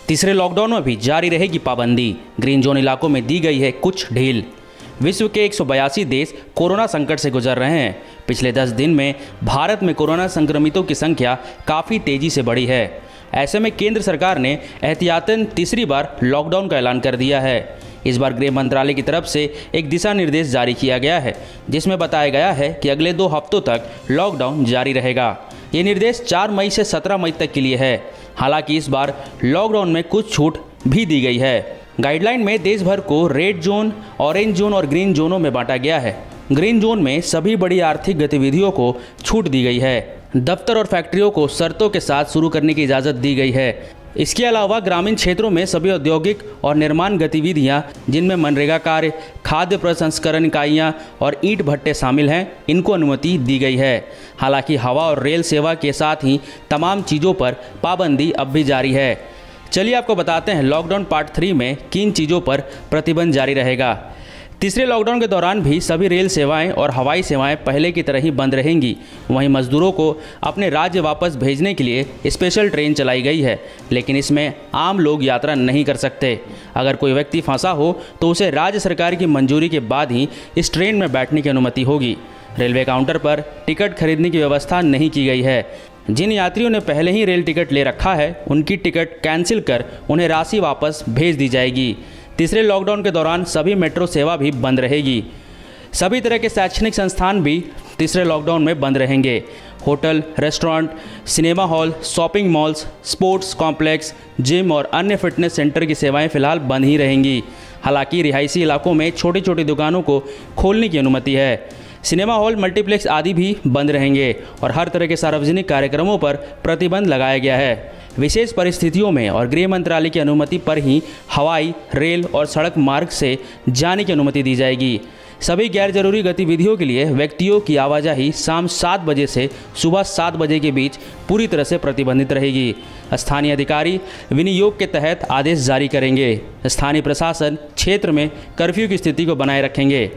तीसरे लॉकडाउन में भी जारी रहेगी पाबंदी। ग्रीन जोन इलाकों में दी गई है कुछ ढील। विश्व के 182 देश कोरोना संकट से गुजर रहे हैं। पिछले 10 दिन में भारत में कोरोना संक्रमितों की संख्या काफ़ी तेज़ी से बढ़ी है। ऐसे में केंद्र सरकार ने एहतियातन तीसरी बार लॉकडाउन का ऐलान कर दिया है। इस बार गृह मंत्रालय की तरफ से एक दिशा निर्देश जारी किया गया है, जिसमें बताया गया है कि अगले 2 हफ्तों तक लॉकडाउन जारी रहेगा। ये निर्देश 4 मई से 17 मई तक के लिए है। हालांकि इस बार लॉकडाउन में कुछ छूट भी दी गई है। गाइडलाइन में देश भर को रेड जोन, ऑरेंज जोन और ग्रीन जोनों में बांटा गया है। ग्रीन जोन में सभी बड़ी आर्थिक गतिविधियों को छूट दी गई है। दफ्तर और फैक्ट्रियों को शर्तों के साथ शुरू करने की इजाज़त दी गई है। इसके अलावा ग्रामीण क्षेत्रों में सभी औद्योगिक और निर्माण गतिविधियां, जिनमें मनरेगा कार्य, खाद्य प्रसंस्करण इकाइयां और ईंट भट्टे शामिल हैं, इनको अनुमति दी गई है। हालांकि हवा और रेल सेवा के साथ ही तमाम चीज़ों पर पाबंदी अब भी जारी है। चलिए आपको बताते हैं लॉकडाउन पार्ट 3 में किन चीज़ों पर प्रतिबंध जारी रहेगा। तीसरे लॉकडाउन के दौरान भी सभी रेल सेवाएं और हवाई सेवाएं पहले की तरह ही बंद रहेंगी। वहीं मजदूरों को अपने राज्य वापस भेजने के लिए स्पेशल ट्रेन चलाई गई है, लेकिन इसमें आम लोग यात्रा नहीं कर सकते। अगर कोई व्यक्ति फंसा हो तो उसे राज्य सरकार की मंजूरी के बाद ही इस ट्रेन में बैठने की अनुमति होगी। रेलवे काउंटर पर टिकट खरीदने की व्यवस्था नहीं की गई है। जिन यात्रियों ने पहले ही रेल टिकट ले रखा है, उनकी टिकट कैंसिल कर उन्हें राशि वापस भेज दी जाएगी। तीसरे लॉकडाउन के दौरान सभी मेट्रो सेवा भी बंद रहेगी। सभी तरह के शैक्षणिक संस्थान भी तीसरे लॉकडाउन में बंद रहेंगे। Hotel, restaurant, cinema hall, shopping malls, sports complex, gym और अन्य फिटनेस सेंटर की सेवाएं फिलहाल बंद ही रहेंगी। हालांकि रिहायशी इलाकों में छोटी छोटी दुकानों को खोलने की अनुमति है। सिनेमा हॉल, मल्टीप्लेक्स आदि भी बंद रहेंगे और हर तरह के सार्वजनिक कार्यक्रमों पर प्रतिबंध लगाया गया है। विशेष परिस्थितियों में और गृह मंत्रालय की अनुमति पर ही हवाई, रेल और सड़क मार्ग से जाने की अनुमति दी जाएगी। सभी गैर जरूरी गतिविधियों के लिए व्यक्तियों की आवाजाही शाम 7 बजे से सुबह 7 बजे के बीच पूरी तरह से प्रतिबंधित रहेगी। स्थानीय अधिकारी विनियोग के तहत आदेश जारी करेंगे। स्थानीय प्रशासन क्षेत्र में कर्फ्यू की स्थिति को बनाए रखेंगे।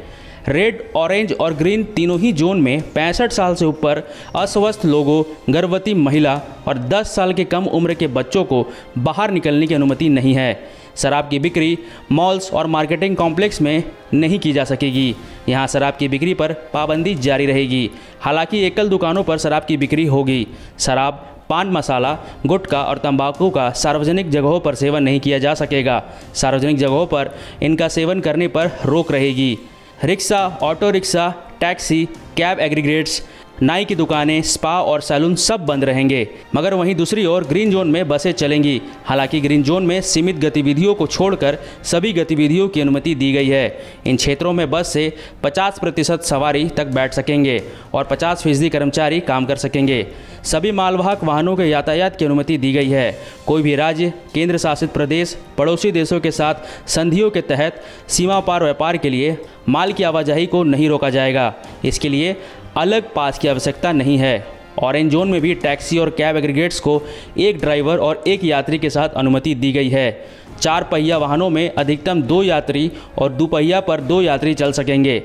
रेड, ऑरेंज और ग्रीन तीनों ही जोन में 65 साल से ऊपर अस्वस्थ लोगों, गर्भवती महिला और 10 साल के कम उम्र के बच्चों को बाहर निकलने की अनुमति नहीं है। शराब की बिक्री मॉल्स और मार्केटिंग कॉम्प्लेक्स में नहीं की जा सकेगी। यहाँ शराब की बिक्री पर पाबंदी जारी रहेगी। हालांकि एकल दुकानों पर शराब की बिक्री होगी। शराब, पान मसाला, गुटखा और तंबाकू का सार्वजनिक जगहों पर सेवन नहीं किया जा सकेगा। सार्वजनिक जगहों पर इनका सेवन करने पर रोक रहेगी। Rickshaw, auto rickshaw, taxi, cab aggregates, नाई की दुकानें, स्पा और सैलून सब बंद रहेंगे। मगर वहीं दूसरी ओर ग्रीन जोन में बसें चलेंगी। हालांकि ग्रीन जोन में सीमित गतिविधियों को छोड़कर सभी गतिविधियों की अनुमति दी गई है। इन क्षेत्रों में बस से 50% सवारी तक बैठ सकेंगे और 50% कर्मचारी काम कर सकेंगे। सभी मालवाहक वाहनों के यातायात की अनुमति दी गई है। कोई भी राज्य, केंद्र शासित प्रदेश, पड़ोसी देशों के साथ संधियों के तहत सीमा पार व्यापार के लिए माल की आवाजाही को नहीं रोका जाएगा। इसके लिए अलग पास की आवश्यकता नहीं है। ऑरेंज जोन में भी टैक्सी और कैब एग्रीगेट्स को एक ड्राइवर और एक यात्री के साथ अनुमति दी गई है। 4 पहिया वाहनों में अधिकतम 2 यात्री और दुपहिया पर 2 यात्री चल सकेंगे।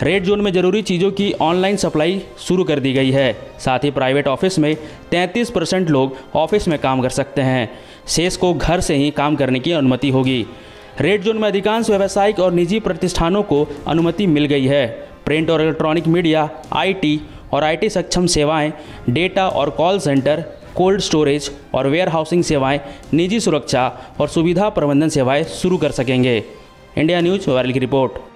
रेड जोन में जरूरी चीज़ों की ऑनलाइन सप्लाई शुरू कर दी गई है। साथ ही प्राइवेट ऑफिस में 33% लोग ऑफिस में काम कर सकते हैं। शेष को घर से ही काम करने की अनुमति होगी। रेड जोन में अधिकांश व्यावसायिक और निजी प्रतिष्ठानों को अनुमति मिल गई है। प्रिंट और इलेक्ट्रॉनिक मीडिया, आईटी और आईटी सक्षम सेवाएं, डेटा और कॉल सेंटर, कोल्ड स्टोरेज और वेयर हाउसिंग सेवाएं, निजी सुरक्षा और सुविधा प्रबंधन सेवाएं शुरू कर सकेंगे। इंडिया न्यूज़ वायरल की रिपोर्ट।